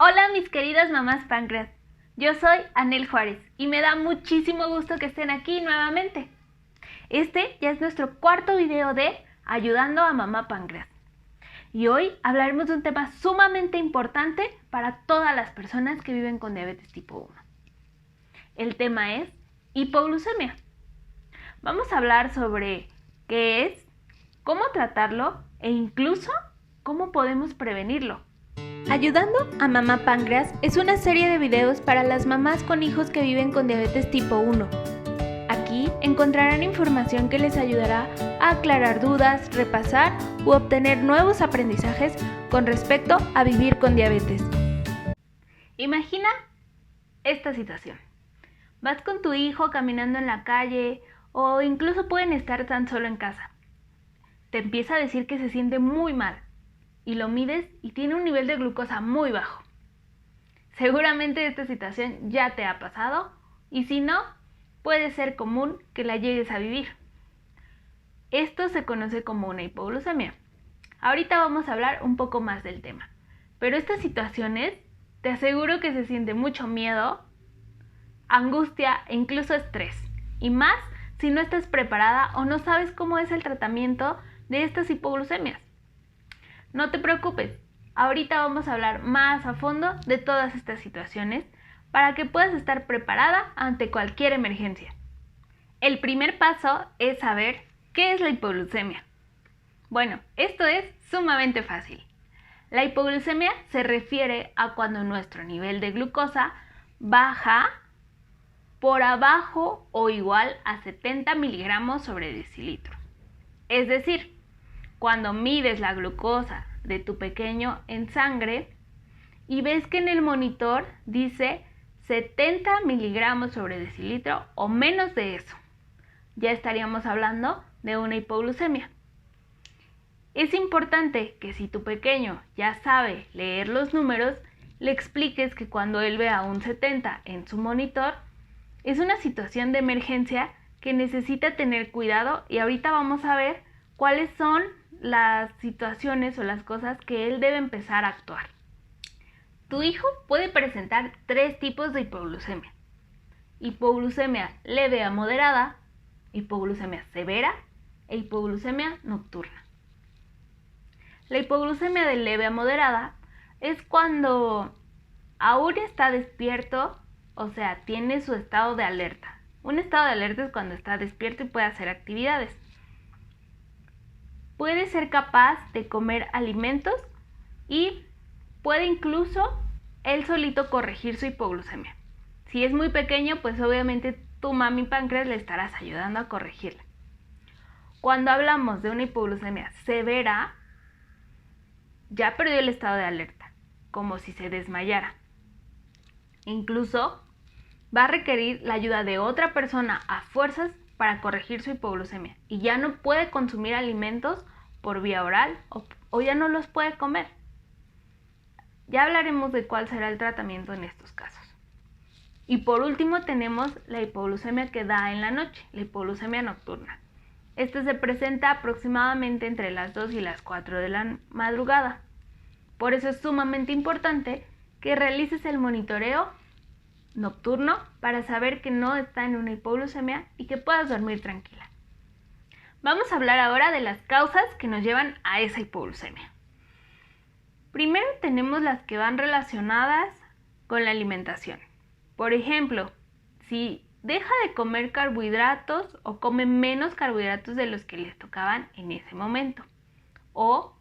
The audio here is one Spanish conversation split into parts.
Hola mis queridas mamás páncreas, yo soy Anel Juárez y me da muchísimo gusto que estén aquí nuevamente. Este ya es nuestro cuarto video de Ayudando a Mamá Páncreas. Y hoy hablaremos de un tema sumamente importante para todas las personas que viven con diabetes tipo 1. El tema es hipoglucemia. Vamos a hablar sobre qué es, cómo tratarlo e incluso cómo podemos prevenirlo. Ayudando a Mamá Páncreas es una serie de videos para las mamás con hijos que viven con diabetes tipo 1. Aquí encontrarán información que les ayudará a aclarar dudas, repasar u obtener nuevos aprendizajes con respecto a vivir con diabetes. Imagina esta situación. Vas con tu hijo caminando en la calle o incluso pueden estar tan solo en casa. Te empieza a decir que se siente muy mal y lo mides y tiene un nivel de glucosa muy bajo. Seguramente esta situación ya te ha pasado y si no, puede ser común que la llegues a vivir. Esto se conoce como una hipoglucemia. Ahorita vamos a hablar un poco más del tema, pero estas situaciones te aseguro que se siente mucho miedo, angustia e incluso estrés, y más si no estás preparada o no sabes cómo es el tratamiento de estas hipoglucemias. No te preocupes, ahorita vamos a hablar más a fondo de todas estas situaciones para que puedas estar preparada ante cualquier emergencia. El primer paso es saber qué es la hipoglucemia. Bueno, esto es sumamente fácil. La hipoglucemia se refiere a cuando nuestro nivel de glucosa baja por abajo o igual a 70 miligramos sobre decilitro. Es decir, cuando mides la glucosa de tu pequeño en sangre y ves que en el monitor dice 70 miligramos sobre decilitro o menos de eso, ya estaríamos hablando de una hipoglucemia. Es importante que si tu pequeño ya sabe leer los números, le expliques que cuando él vea un 70 en su monitor, es una situación de emergencia que necesita tener cuidado y ahorita vamos a ver cuáles son las situaciones o las cosas que él debe empezar a actuar. Tu hijo puede presentar 3 tipos de hipoglucemia: hipoglucemia leve a moderada, hipoglucemia severa e hipoglucemia nocturna. La hipoglucemia de leve a moderada es cuando aún está despierto, o sea, tiene su estado de alerta. Un estado de alerta es cuando está despierto y puede hacer actividades. Puede ser capaz de comer alimentos y puede incluso él solito corregir su hipoglucemia. Si es muy pequeño, pues obviamente tu mami páncreas le estarás ayudando a corregirla. Cuando hablamos de una hipoglucemia severa, ya perdió el estado de alerta, como si se desmayara. Incluso va a requerir la ayuda de otra persona a fuerzas para corregir su hipoglucemia y ya no puede consumir alimentos por vía oral o ya no los puede comer. Ya hablaremos de cuál será el tratamiento en estos casos. Y por último tenemos la hipoglucemia que da en la noche, la hipoglucemia nocturna. Esta se presenta aproximadamente entre las 2 y las 4 de la madrugada. Por eso es sumamente importante que realices el monitoreo nocturno para saber que no está en una hipoglucemia y que puedas dormir tranquila. Vamos a hablar ahora de las causas que nos llevan a esa hipoglucemia. Primero tenemos las que van relacionadas con la alimentación. Por ejemplo, si deja de comer carbohidratos o come menos carbohidratos de los que les tocaban en ese momento. O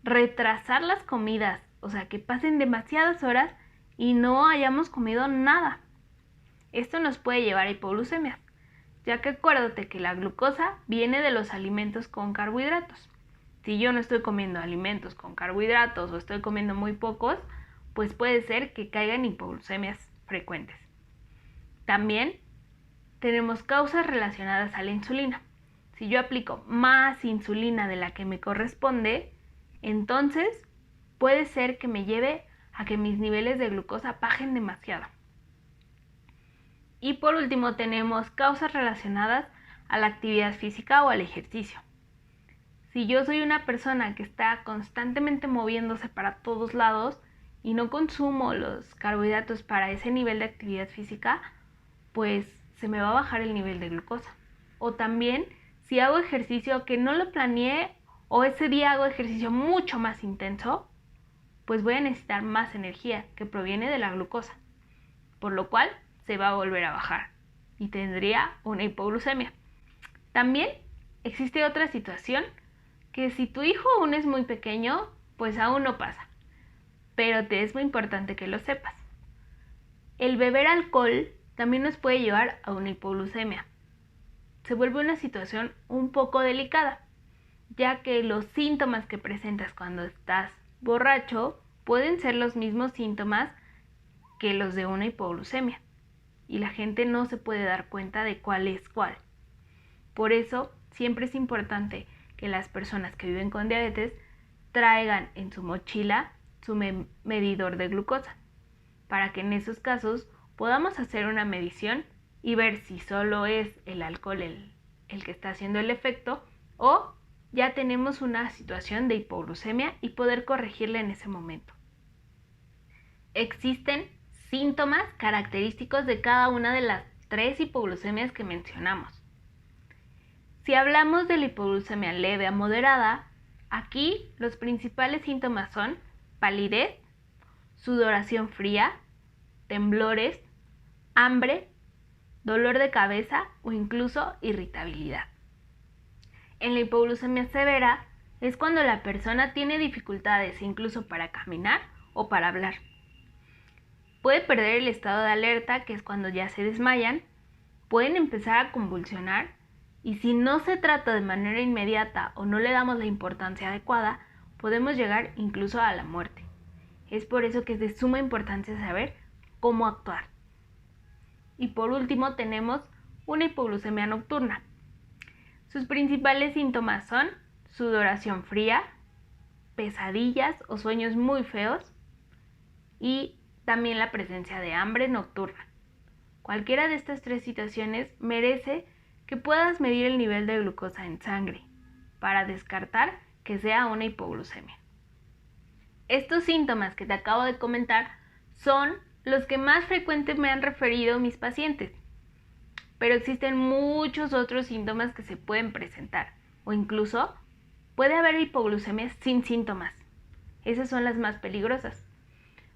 retrasar las comidas, o sea, que pasen demasiadas horas y no hayamos comido nada. Esto nos puede llevar a hipoglucemias, ya que acuérdate que la glucosa viene de los alimentos con carbohidratos. Si yo no estoy comiendo alimentos con carbohidratos o estoy comiendo muy pocos, pues puede ser que caigan hipoglucemias frecuentes. También tenemos causas relacionadas a la insulina. Si yo aplico más insulina de la que me corresponde, entonces puede ser que me lleve a que mis niveles de glucosa bajen demasiado. Y por último tenemos causas relacionadas a la actividad física o al ejercicio. Si yo soy una persona que está constantemente moviéndose para todos lados y no consumo los carbohidratos para ese nivel de actividad física, pues se me va a bajar el nivel de glucosa. O también si hago ejercicio que no lo planeé o ese día hago ejercicio mucho más intenso, pues voy a necesitar más energía que proviene de la glucosa, por lo cual se va a volver a bajar y tendría una hipoglucemia. También existe otra situación que si tu hijo aún es muy pequeño, pues aún no pasa, pero te es muy importante que lo sepas. El beber alcohol también nos puede llevar a una hipoglucemia. Se vuelve una situación un poco delicada, ya que los síntomas que presentas cuando estás borracho pueden ser los mismos síntomas que los de una hipoglucemia, y la gente no se puede dar cuenta de cuál es cuál. Por eso, siempre es importante que las personas que viven con diabetes traigan en su mochila su medidor de glucosa, para que en esos casos podamos hacer una medición y ver si solo es el alcohol el que está haciendo el efecto o ya tenemos una situación de hipoglucemia y poder corregirla en ese momento. Existen síntomas característicos de cada una de las 3 hipoglucemias que mencionamos. Si hablamos de la hipoglucemia leve a moderada, aquí los principales síntomas son palidez, sudoración fría, temblores, hambre, dolor de cabeza o incluso irritabilidad. En la hipoglucemia severa es cuando la persona tiene dificultades incluso para caminar o para hablar. Puede perder el estado de alerta, que es cuando ya se desmayan, pueden empezar a convulsionar y si no se trata de manera inmediata o no le damos la importancia adecuada, podemos llegar incluso a la muerte. Es por eso que es de suma importancia saber cómo actuar. Y por último tenemos una hipoglucemia nocturna. Sus principales síntomas son sudoración fría, pesadillas o sueños muy feos y también la presencia de hambre nocturna. Cualquiera de estas 3 situaciones merece que puedas medir el nivel de glucosa en sangre para descartar que sea una hipoglucemia. Estos síntomas que te acabo de comentar son los que más frecuentes me han referido mis pacientes, pero existen muchos otros síntomas que se pueden presentar o incluso puede haber hipoglucemias sin síntomas. Esas son las más peligrosas.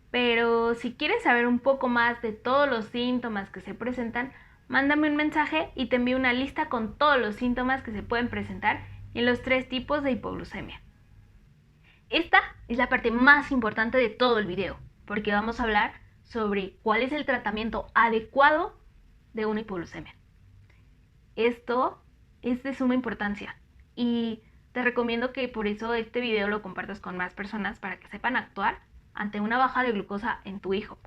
Pero si quieres saber un poco más de todos los síntomas que se presentan, mándame un mensaje y te envío una lista con todos los síntomas que se pueden presentar en los 3 tipos de hipoglucemia. Esta es la parte más importante de todo el video, porque vamos a hablar sobre cuál es el tratamiento adecuado de una hipoglucemia. Esto es de suma importancia y te recomiendo que por eso este video lo compartas con más personas para que sepan actuar ante una baja de glucosa en tu hijo.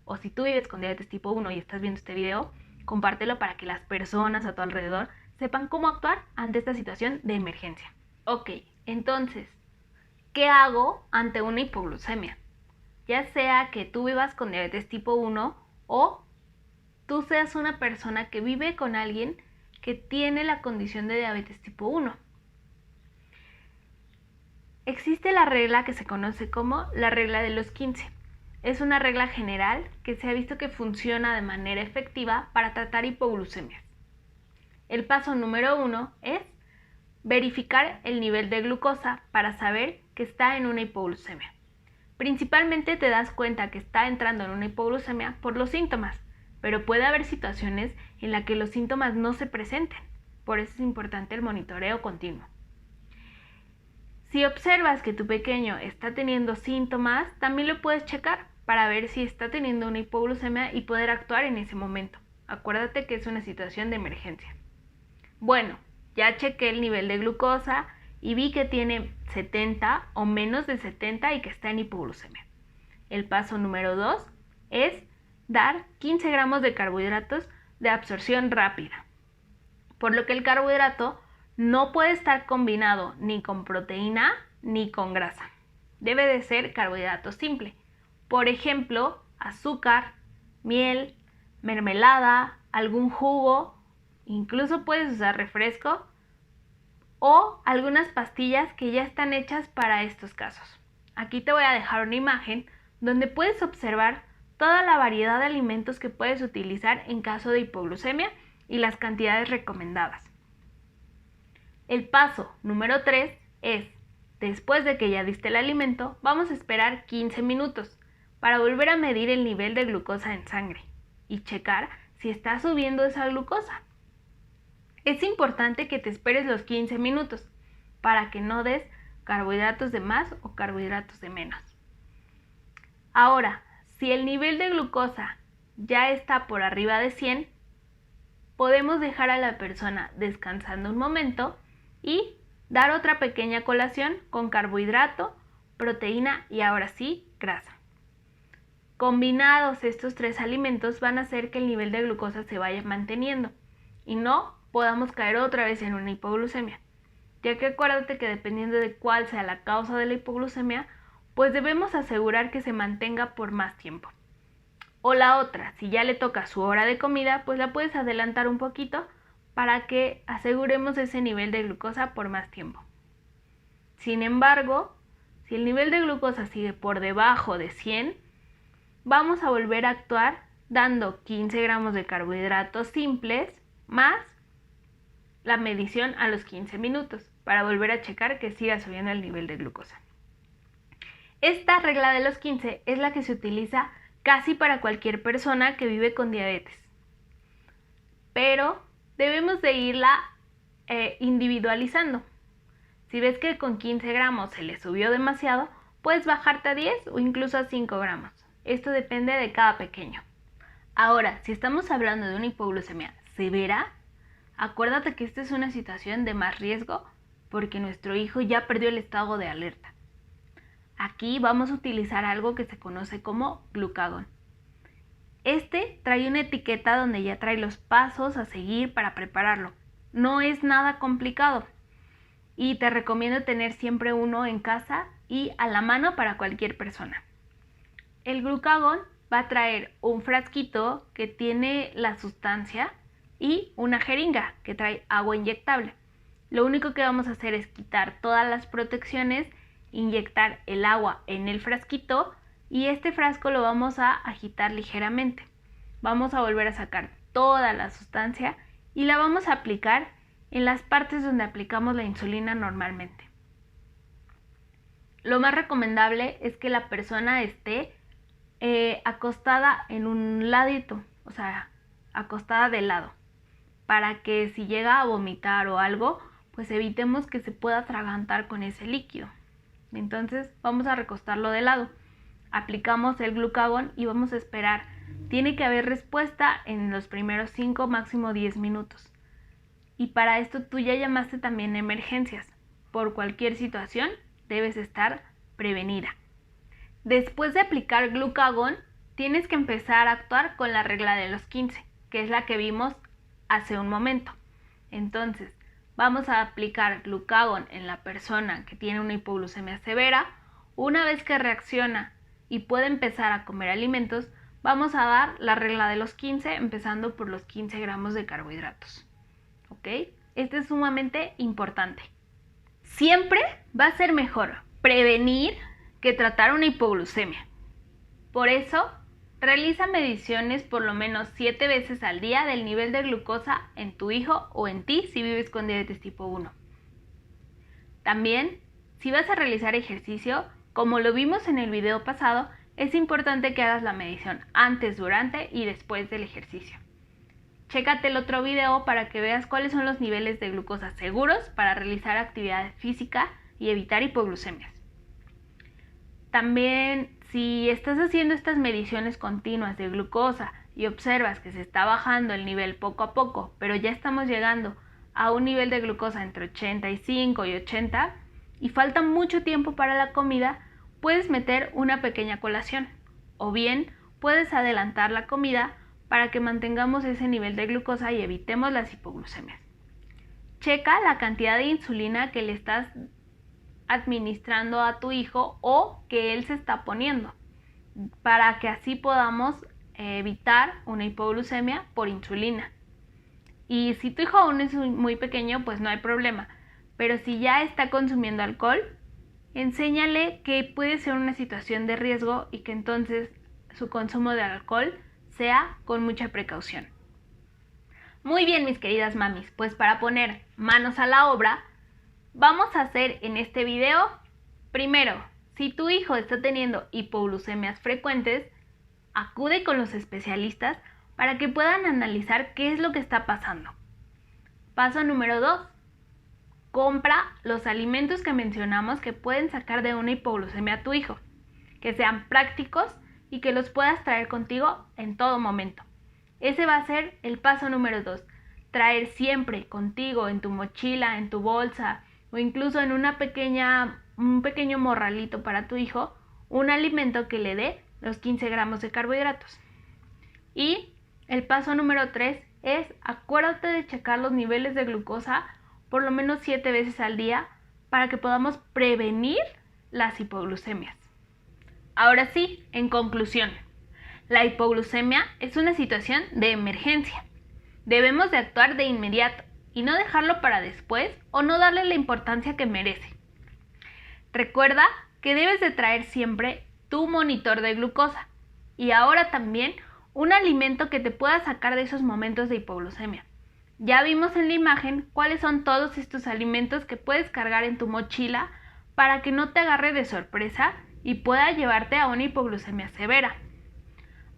O si tú vives con diabetes tipo 1 y estás viendo este video, compártelo para que las personas a tu alrededor sepan cómo actuar ante esta situación de emergencia. Ok, entonces, ¿qué hago ante una hipoglucemia? Ya sea que tú vivas con diabetes tipo 1 o tú seas una persona que vive con alguien que tiene la condición de diabetes tipo 1. Existe la regla que se conoce como la regla de los 15. Es una regla general que se ha visto que funciona de manera efectiva para tratar hipoglucemias. El paso número 1 es verificar el nivel de glucosa para saber que está en una hipoglucemia. Principalmente te das cuenta que está entrando en una hipoglucemia por los síntomas, pero puede haber situaciones en las que los síntomas no se presenten. Por eso es importante el monitoreo continuo. Si observas que tu pequeño está teniendo síntomas, también lo puedes checar para ver si está teniendo una hipoglucemia y poder actuar en ese momento. Acuérdate que es una situación de emergencia. Bueno, ya chequé el nivel de glucosa y vi que tiene 70 o menos de 70 y que está en hipoglucemia. El paso número 2 es dar 15 gramos de carbohidratos de absorción rápida, por lo que el carbohidrato no puede estar combinado ni con proteína ni con grasa. Debe de ser carbohidrato simple. Por ejemplo, azúcar, miel, mermelada, algún jugo, incluso puedes usar refresco o algunas pastillas que ya están hechas para estos casos. Aquí te voy a dejar una imagen donde puedes observar toda la variedad de alimentos que puedes utilizar en caso de hipoglucemia y las cantidades recomendadas. El paso número 3 es, después de que ya diste el alimento, vamos a esperar 15 minutos para volver a medir el nivel de glucosa en sangre y checar si está subiendo esa glucosa. Es importante que te esperes los 15 minutos para que no des carbohidratos de más o carbohidratos de menos. Ahora, si el nivel de glucosa ya está por arriba de 100, podemos dejar a la persona descansando un momento y dar otra pequeña colación con carbohidrato, proteína y ahora sí, grasa. Combinados estos 3 alimentos van a hacer que el nivel de glucosa se vaya manteniendo y no podamos caer otra vez en una hipoglucemia, ya que acuérdate que dependiendo de cuál sea la causa de la hipoglucemia, pues debemos asegurar que se mantenga por más tiempo. O la otra, si ya le toca su hora de comida, pues la puedes adelantar un poquito para que aseguremos ese nivel de glucosa por más tiempo. Sin embargo, si el nivel de glucosa sigue por debajo de 100, vamos a volver a actuar dando 15 gramos de carbohidratos simples más la medición a los 15 minutos para volver a checar que siga subiendo el nivel de glucosa. Esta regla de los 15 es la que se utiliza casi para cualquier persona que vive con diabetes, pero debemos de irla individualizando. Si ves que con 15 gramos se le subió demasiado, puedes bajarte a 10 o incluso a 5 gramos. Esto depende de cada pequeño. Ahora, si estamos hablando de una hipoglucemia severa, acuérdate que esta es una situación de más riesgo porque nuestro hijo ya perdió el estado de alerta. Aquí vamos a utilizar algo que se conoce como glucagón. Este trae una etiqueta donde ya trae los pasos a seguir para prepararlo. No es nada complicado y te recomiendo tener siempre uno en casa y a la mano para cualquier persona. El glucagón va a traer un frasquito que tiene la sustancia y una jeringa que trae agua inyectable. Lo único que vamos a hacer es quitar todas las protecciones, inyectar el agua en el frasquito y este frasco lo vamos a agitar ligeramente. Vamos a volver a sacar toda la sustancia y la vamos a aplicar en las partes donde aplicamos la insulina normalmente. Lo más recomendable es que la persona esté acostada en un ladito, o sea, acostada de lado, para que si llega a vomitar o algo, pues evitemos que se pueda atragantar con ese líquido. Entonces vamos a recostarlo de lado, aplicamos el glucagón y vamos a esperar. Tiene que haber respuesta en los primeros 5, máximo 10 minutos. Y para esto tú ya llamaste también a emergencias. Por cualquier situación debes estar prevenida. Después de aplicar glucagón, tienes que empezar a actuar con la regla de los 15, que es la que vimos hace un momento. Entonces, vamos a aplicar glucagón en la persona que tiene una hipoglucemia severa. Una vez que reacciona y puede empezar a comer alimentos, vamos a dar la regla de los 15, empezando por los 15 gramos de carbohidratos. ¿Ok? Este es sumamente importante. Siempre va a ser mejor prevenir que tratar una hipoglucemia. Por eso, realiza mediciones por lo menos 7 veces al día del nivel de glucosa en tu hijo o en ti si vives con diabetes tipo 1. También, si vas a realizar ejercicio, como lo vimos en el video pasado, es importante que hagas la medición antes, durante y después del ejercicio. Chécate el otro video para que veas cuáles son los niveles de glucosa seguros para realizar actividad física y evitar hipoglucemias. También, si estás haciendo estas mediciones continuas de glucosa y observas que se está bajando el nivel poco a poco, pero ya estamos llegando a un nivel de glucosa entre 85 y 80 y falta mucho tiempo para la comida, puedes meter una pequeña colación o bien puedes adelantar la comida para que mantengamos ese nivel de glucosa y evitemos las hipoglucemias. Checa la cantidad de insulina que le estás administrando a tu hijo o que él se está poniendo, para que así podamos evitar una hipoglucemia por insulina. Y si tu hijo aún es muy pequeño, pues no hay problema, pero si ya está consumiendo alcohol, enséñale que puede ser una situación de riesgo y que entonces su consumo de alcohol sea con mucha precaución. Muy bien, mis queridas mamis, pues para poner manos a la obra, vamos a hacer en este video, primero, si tu hijo está teniendo hipoglucemias frecuentes, acude con los especialistas para que puedan analizar qué es lo que está pasando. Paso número 2. Compra los alimentos que mencionamos que pueden sacar de una hipoglucemia a tu hijo, que sean prácticos y que los puedas traer contigo en todo momento. Ese va a ser el paso número 2. Traer siempre contigo en tu mochila, en tu bolsa o incluso en un pequeño morralito para tu hijo, un alimento que le dé los 15 gramos de carbohidratos. Y el paso número 3 es acuérdate de checar los niveles de glucosa por lo menos 7 veces al día para que podamos prevenir las hipoglucemias. Ahora sí, en conclusión, la hipoglucemia es una situación de emergencia. Debemos de actuar de inmediato y no dejarlo para después o no darle la importancia que merece. Recuerda que debes de traer siempre tu monitor de glucosa y ahora también un alimento que te pueda sacar de esos momentos de hipoglucemia. Ya vimos en la imagen cuáles son todos estos alimentos que puedes cargar en tu mochila para que no te agarre de sorpresa y pueda llevarte a una hipoglucemia severa.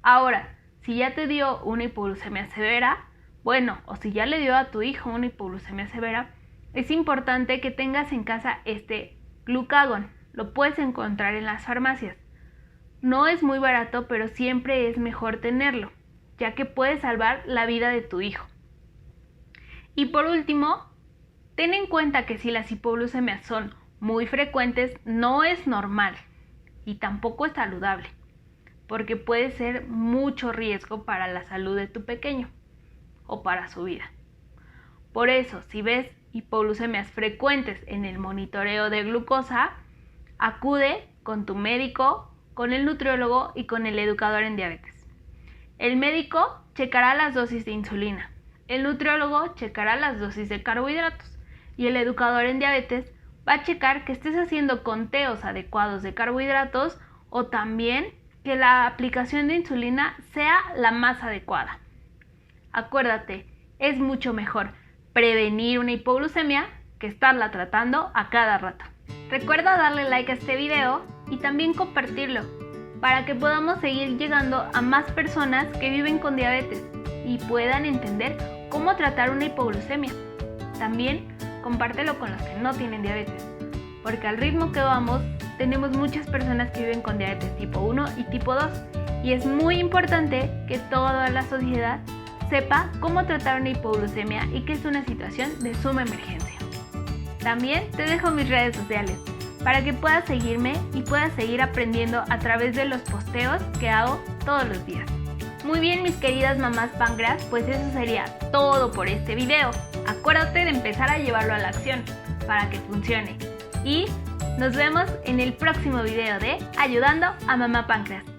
Ahora, si ya te dio una hipoglucemia severa, o si ya le dio a tu hijo una hipoglucemia severa, es importante que tengas en casa este Glucagon. Lo puedes encontrar en las farmacias. No es muy barato, pero siempre es mejor tenerlo, ya que puede salvar la vida de tu hijo. Y por último, ten en cuenta que si las hipoglucemias son muy frecuentes, no es normal y tampoco es saludable, porque puede ser mucho riesgo para la salud de tu pequeño o para su vida. Por eso, si ves hipoglucemias frecuentes en el monitoreo de glucosa, acude con tu médico, con el nutriólogo y con el educador en diabetes. El médico checará las dosis de insulina. El nutriólogo checará las dosis de carbohidratos y el educador en diabetes va a checar que estés haciendo conteos adecuados de carbohidratos o también que la aplicación de insulina sea la más adecuada. Acuérdate, es mucho mejor prevenir una hipoglucemia que estarla tratando a cada rato. Recuerda darle like a este video y también compartirlo para que podamos seguir llegando a más personas que viven con diabetes y puedan entender cómo tratar una hipoglucemia. También compártelo con los que no tienen diabetes, porque al ritmo que vamos tenemos muchas personas que viven con diabetes tipo 1 y tipo 2 y es muy importante que toda la sociedad sepa cómo tratar una hipoglucemia y que es una situación de suma emergencia. También te dejo mis redes sociales para que puedas seguirme y puedas seguir aprendiendo a través de los posteos que hago todos los días. Muy bien, mis queridas mamás páncreas, pues eso sería todo por este video. Acuérdate de empezar a llevarlo a la acción para que funcione. Y nos vemos en el próximo video de Ayudando a Mamá Páncreas.